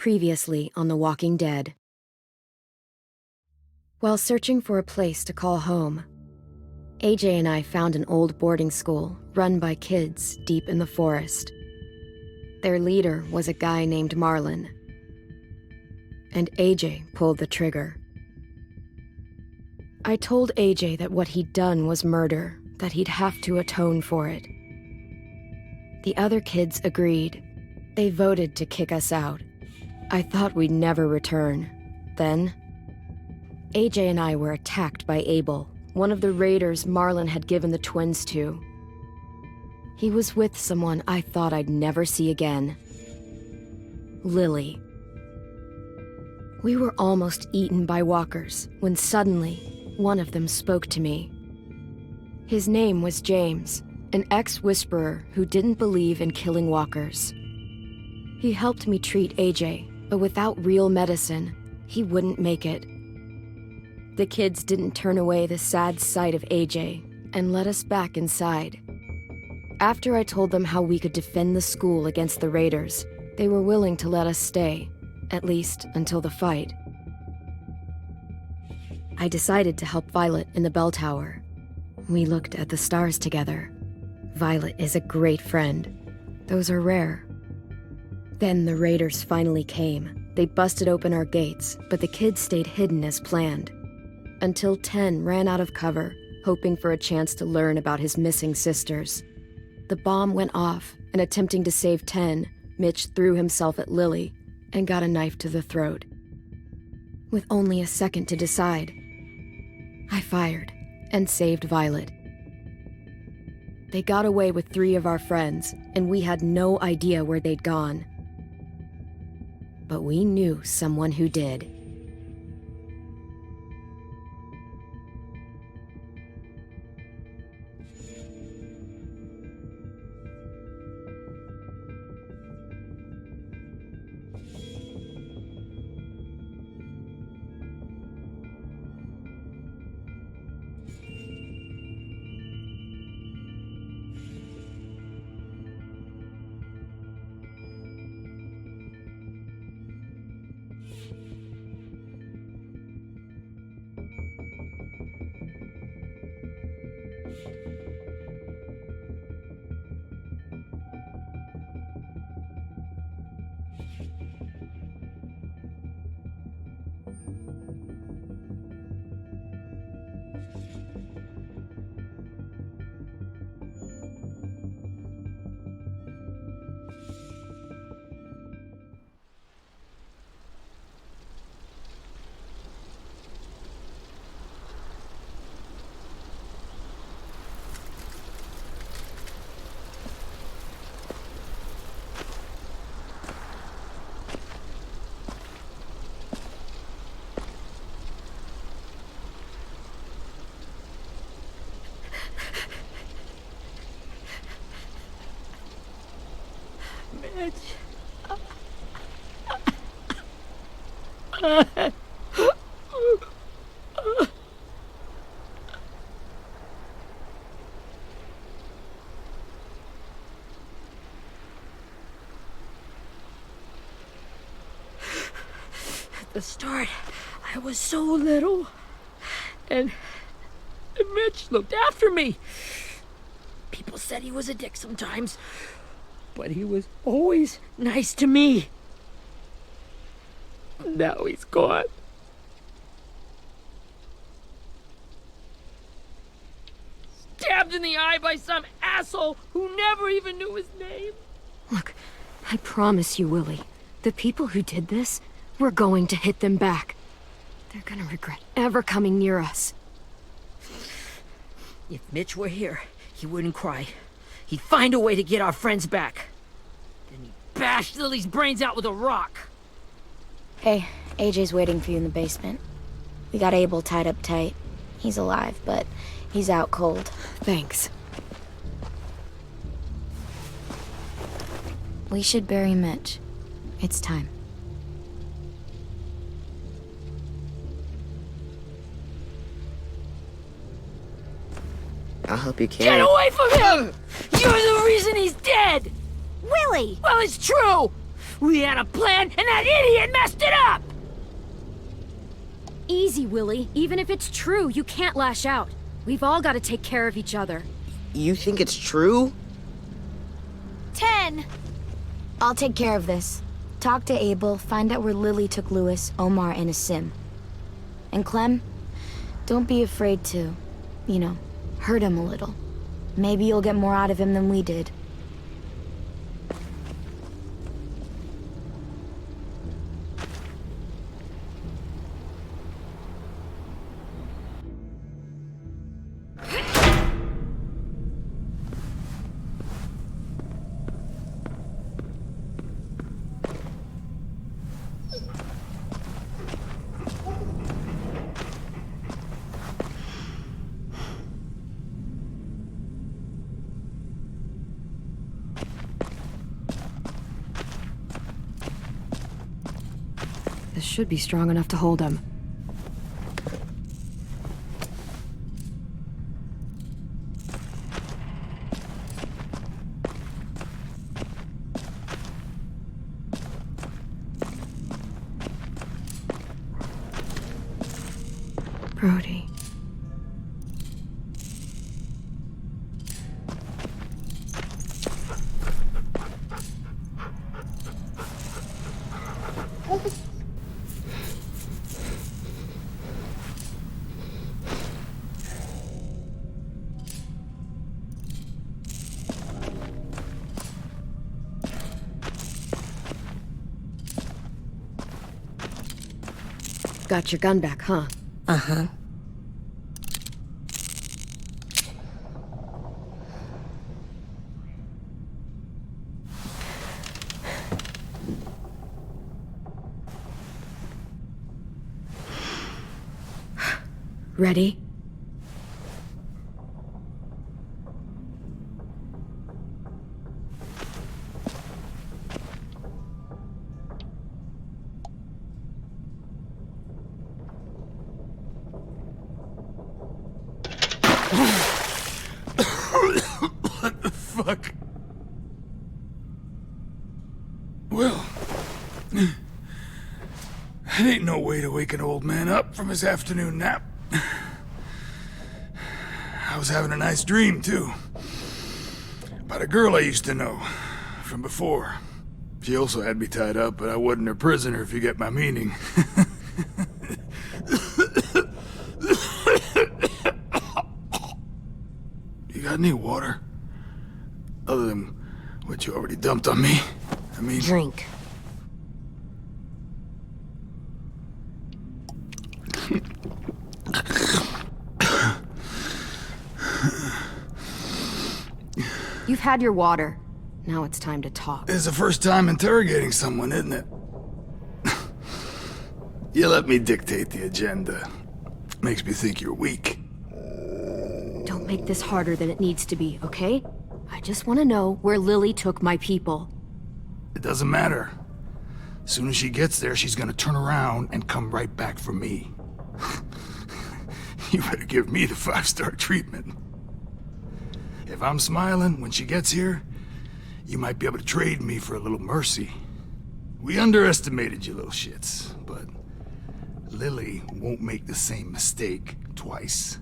Previously on The Walking Dead. While searching for a place to call home, AJ and I found an old boarding school run by kids deep in the forest. Their leader was a guy named Marlon, and AJ pulled the trigger. I told AJ that what he'd done was murder, that he'd have to atone for it. The other kids agreed. They voted to kick us out. I thought we'd never return. Then, AJ and I were attacked by Abel, one of the raiders Marlon had given the twins to. He was with someone I thought I'd never see again. Lily. We were almost eaten by walkers when suddenly, one of them spoke to me. His name was James, an ex-whisperer who didn't believe in killing walkers. He helped me treat AJ, but without real medicine, he wouldn't make it. The kids didn't turn away the sad sight of AJ and let us back inside. After I told them how we could defend the school against the raiders, they were willing to let us stay, at least until the fight. I decided to help Violet in the bell tower. We looked at the stars together. Violet is a great friend. Those are rare. Then the raiders finally came. They busted open our gates, but the kids stayed hidden as planned. Until 10 ran out of cover, hoping for a chance to learn about his missing sisters. The bomb went off, and attempting to save 10, Mitch threw himself at Lily and got a knife to the throat. With only a second to decide, I fired and saved Violet. They got away with 3 of our friends, and we had no idea where they'd gone. But we knew someone who did. Mitch. At the start, I was so little, and Mitch looked after me. People said he was a dick sometimes, but he was always nice to me. Now he's gone. Stabbed in the eye by some asshole who never even knew his name. Look, I promise you, Willie, the people who did this, we're going to hit them back. They're gonna regret ever coming near us. If Mitch were here, he wouldn't cry. He'd find a way to get our friends back. Then he'd bash Lily's brains out with a rock. Hey, AJ's waiting for you in the basement. We got Abel tied up tight. He's alive, but he's out cold. Thanks. We should bury Mitch. It's time. I'll help you carry. Get away from him! You're the reason he's dead! Willie! Well, it's true! We had a plan, and that idiot messed it up! Easy, Willie. Even if it's true, you can't lash out. We've all got to take care of each other. You think it's true? 10! I'll take care of this. Talk to Abel, find out where Lily took Lewis, Omar, and a sim. And Clem, don't be afraid to, hurt him a little. Maybe you'll get more out of him than we did. This should be strong enough to hold him. Brody. Got your gun back, huh? Uh-huh. Ready? What the fuck? Well, that ain't no way to wake an old man up from his afternoon nap. I was having a nice dream, too. About a girl I used to know from before. She also had me tied up, but I wasn't her prisoner, if you get my meaning. You got any water? Other than what you already dumped on me? I mean... Drink. You've had your water. Now it's time to talk. It's the first time interrogating someone, isn't it? You let me dictate the agenda. Makes me think you're weak. Don't make this harder than it needs to be, okay? I just want to know where Lily took my people. It doesn't matter. As soon as she gets there, she's gonna turn around and come right back for me. You better give me the 5-star treatment. If I'm smiling when she gets here, you might be able to trade me for a little mercy. We underestimated you little shits, but Lily won't make the same mistake twice.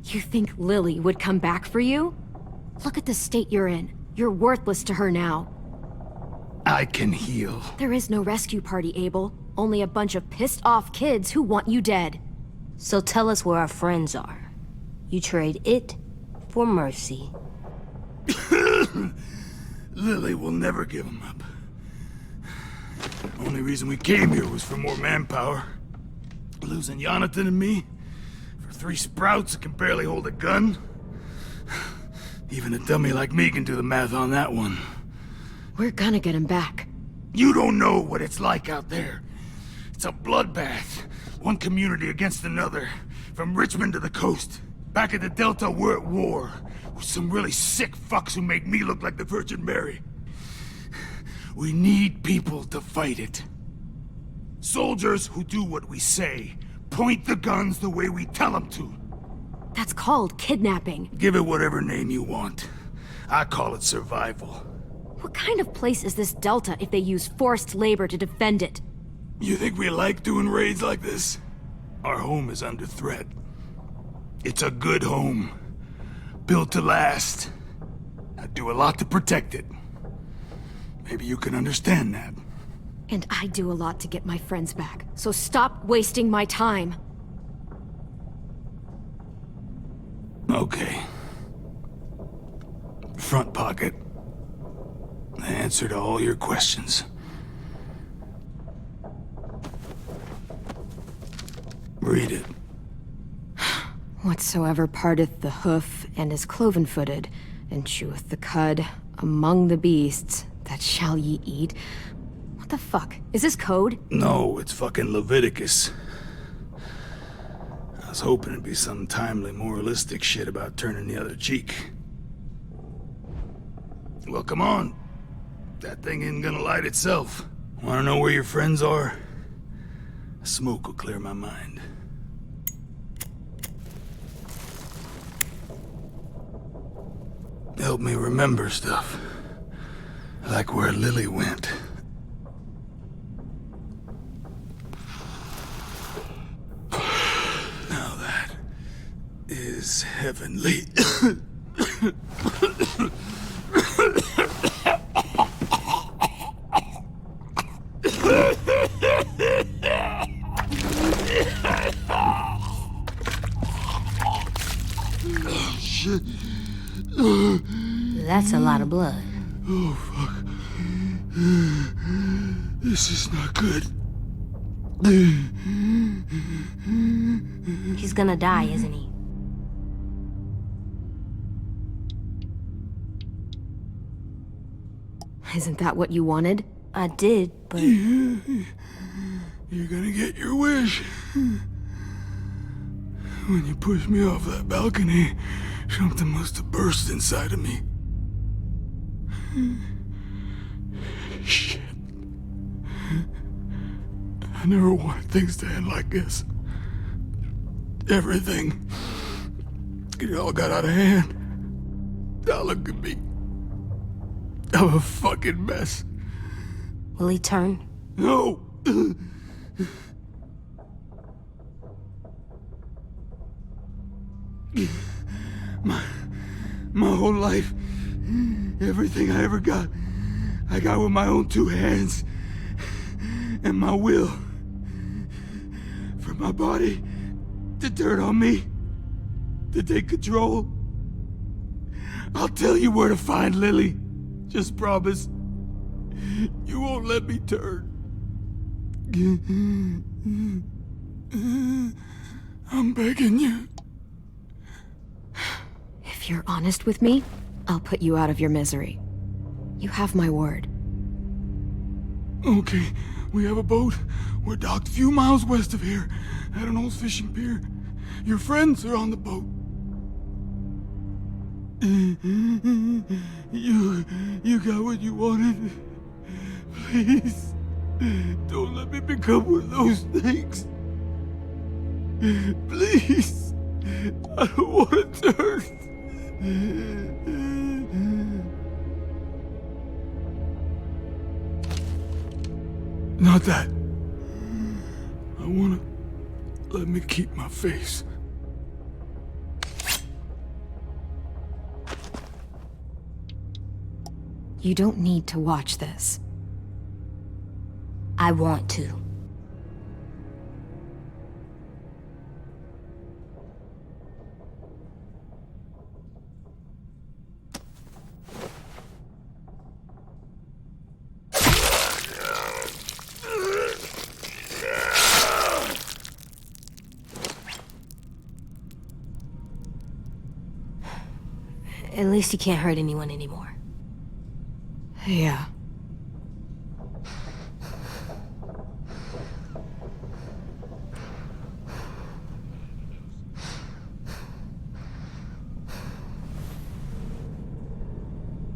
You think Lily would come back for you? Look at the state you're in. You're worthless to her now. I can heal. There is no rescue party, Abel. Only a bunch of pissed-off kids who want you dead. So tell us where our friends are. You trade it for mercy. Lily will never give him up. Only reason we came here was for more manpower. Losing Jonathan and me for 3 sprouts that can barely hold a gun. Even a dummy like me can do the math on that one. We're gonna get him back. You don't know what it's like out there. It's a bloodbath. One community against another. From Richmond to the coast. Back at the Delta, we're at war. With some really sick fucks who make me look like the Virgin Mary. We need people to fight it. Soldiers who do what we say. Point the guns the way we tell them to. That's called kidnapping. Give it whatever name you want. I call it survival. What kind of place is this Delta if they use forced labor to defend it? You think we like doing raids like this? Our home is under threat. It's a good home. Built to last. I do a lot to protect it. Maybe you can understand that. And I do a lot to get my friends back, so stop wasting my time. Okay. Front pocket. The answer to all your questions. Read it. Whatsoever parteth the hoof and is cloven-footed, and cheweth the cud among the beasts, that shall ye eat. What the fuck? Is this code? No, it's fucking Leviticus. I was hoping it'd be some timely, moralistic shit about turning the other cheek. Well, come on. That thing ain't gonna light itself. Wanna know where your friends are? Smoke will clear my mind. Help me remember stuff. Like where Lily went. Now that is heavenly. Shit. That's a lot of blood. Oh, fuck. This is not good. He's gonna die, isn't he? Isn't that what you wanted? I did, but... You're gonna get your wish. When you pushed me off that balcony, something must have burst inside of me. Shit. I never wanted things to end like this. Everything. It all got out of hand. Now look at me. I'm a fucking mess. Will he turn? No! My whole life, everything I ever got, I got with my own two hands and my will. For my body to turn on me, to take control. I'll tell you where to find Lily. Just promise. You won't let me turn. I'm begging you. If you're honest with me, I'll put you out of your misery. You have my word. Okay, we have a boat. We're docked a few miles west of here, at an old fishing pier. Your friends are on the boat. You got what you wanted. Please, don't let me become one of those things. Please, I don't want to turn. Not that. I wanna let me keep my face. You don't need to watch this. I want to. At least he can't hurt anyone anymore. Yeah.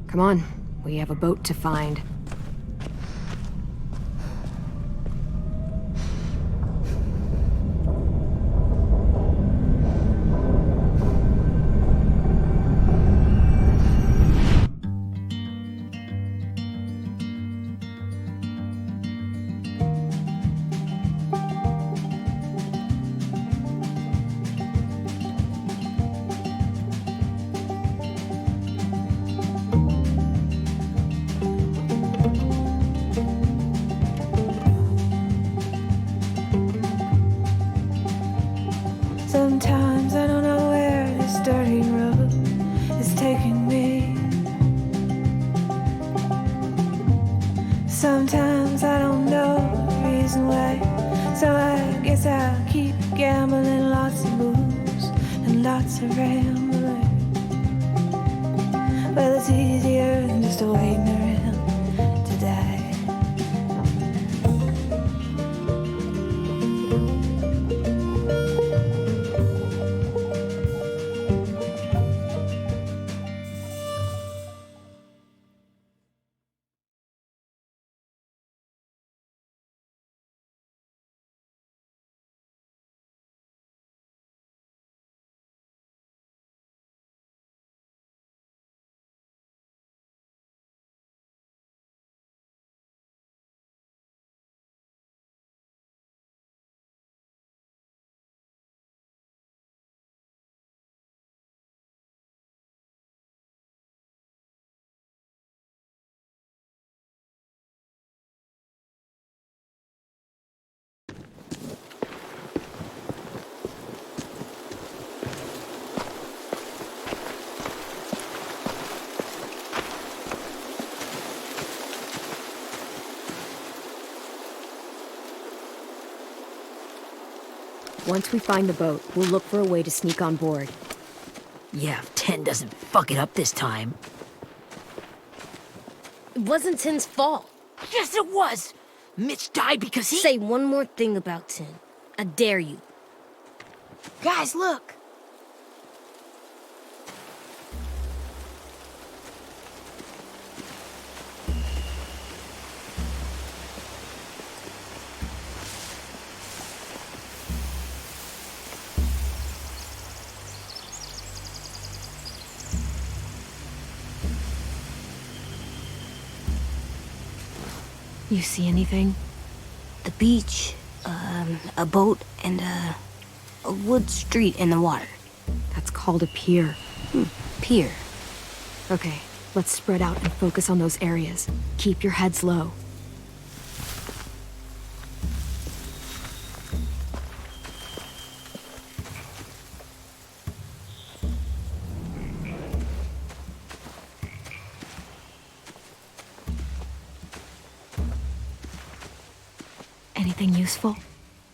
Come on, we have a boat to find. dirty road is taking me. Sometimes I don't know the reason why, so I guess I'll keep gambling. Lots of moves and lots of rambling. Well, it's easier than just waiting around to die. Once we find the boat, we'll look for a way to sneak on board. Yeah, if 10 doesn't fuck it up this time. It wasn't Tin's fault. Yes, it was! Mitch died because he— Say one more thing about Tin. I dare you. Guys, look! You see anything? The beach, a boat, and a wood street in the water. That's called a pier. Pier. Okay, let's spread out and focus on those areas. Keep your heads low. Anything useful?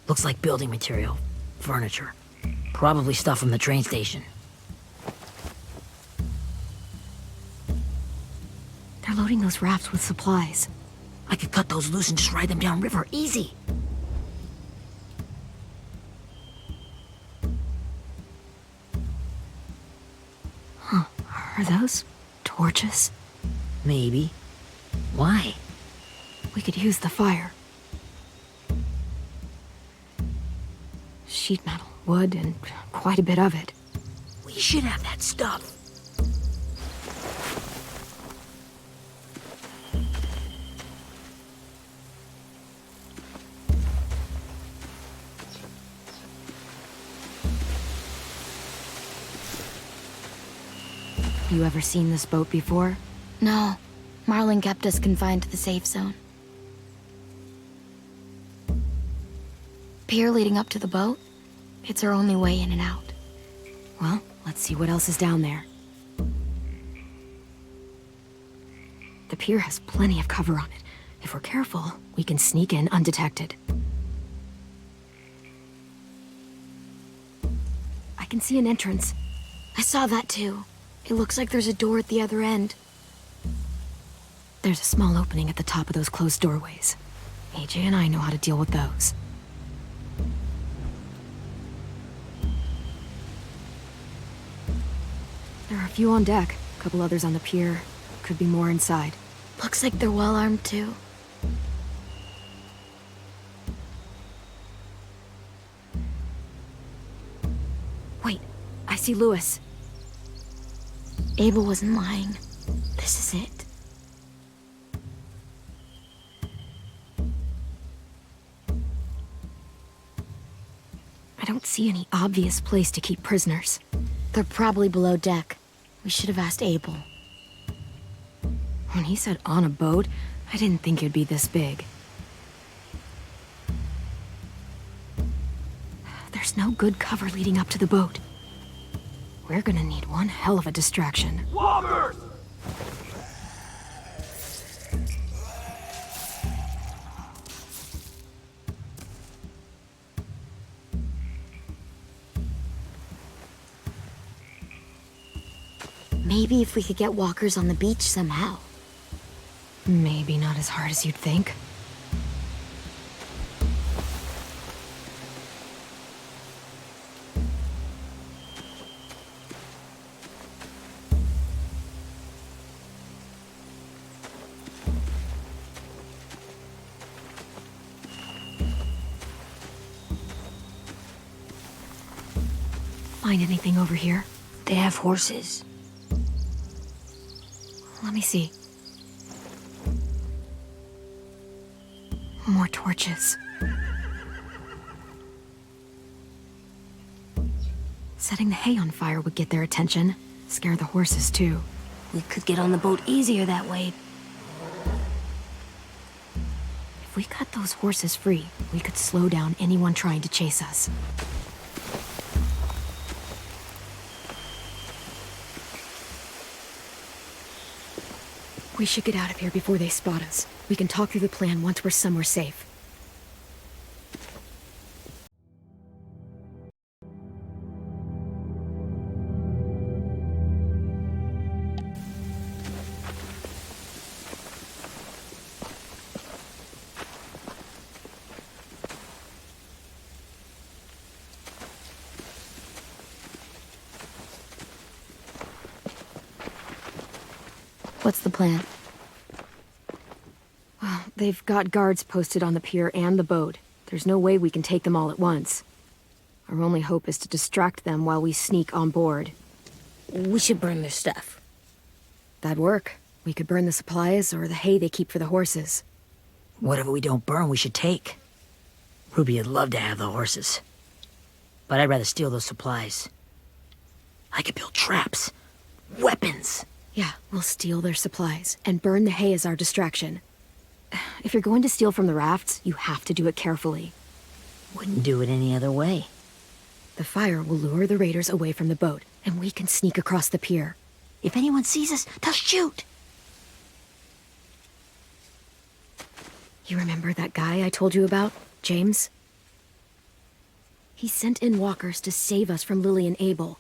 Looks like building material. Furniture. Probably stuff from the train station. They're loading those rafts with supplies. I could cut those loose and just ride them downriver. Easy. Are those torches? Maybe. Why? We could use the fire. Sheet metal, wood, and quite a bit of it. We should have that stuff. You ever seen this boat before? No. Marlin kept us confined to the safe zone. Pier leading up to the boat? It's our only way in and out. Well, let's see what else is down there. The pier has plenty of cover on it. If we're careful, we can sneak in undetected. I can see an entrance. I saw that too. It looks like there's a door at the other end. There's a small opening at the top of those closed doorways. AJ and I know how to deal with those. There are a few on deck, a couple others on the pier. Could be more inside. Looks like they're well armed too. Wait, I see Lewis. Abel wasn't lying. This is it. I don't see any obvious place to keep prisoners. They're probably below deck. We should have asked Abel. When he said on a boat, I didn't think it'd be this big. There's no good cover leading up to the boat. We're gonna need one hell of a distraction. Walkers! Maybe if we could get walkers on the beach somehow. Maybe not as hard as you'd think. Find anything over here? They have horses. Let me see. More torches. Setting the hay on fire would get their attention. Scare the horses, too. We could get on the boat easier that way. If we cut those horses free, we could slow down anyone trying to chase us. We should get out of here before they spot us. We can talk through the plan once we're somewhere safe. What's the plan? Well, they've got guards posted on the pier and the boat. There's no way we can take them all at once. Our only hope is to distract them while we sneak on board. We should burn their stuff. That'd work. We could burn the supplies or the hay they keep for the horses. Whatever we don't burn, we should take. Ruby'd love to have the horses. But I'd rather steal those supplies. I could build traps. Weapons. Yeah, we'll steal their supplies and burn the hay as our distraction. If you're going to steal from the rafts, you have to do it carefully. Wouldn't do it any other way. The fire will lure the raiders away from the boat, and we can sneak across the pier. If anyone sees us, they'll shoot. You remember that guy I told you about, James? He sent in walkers to save us from Lily and Abel.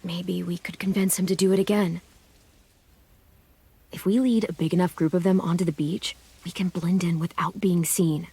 Maybe we could convince him to do it again. If we lead a big enough group of them onto the beach, we can blend in without being seen.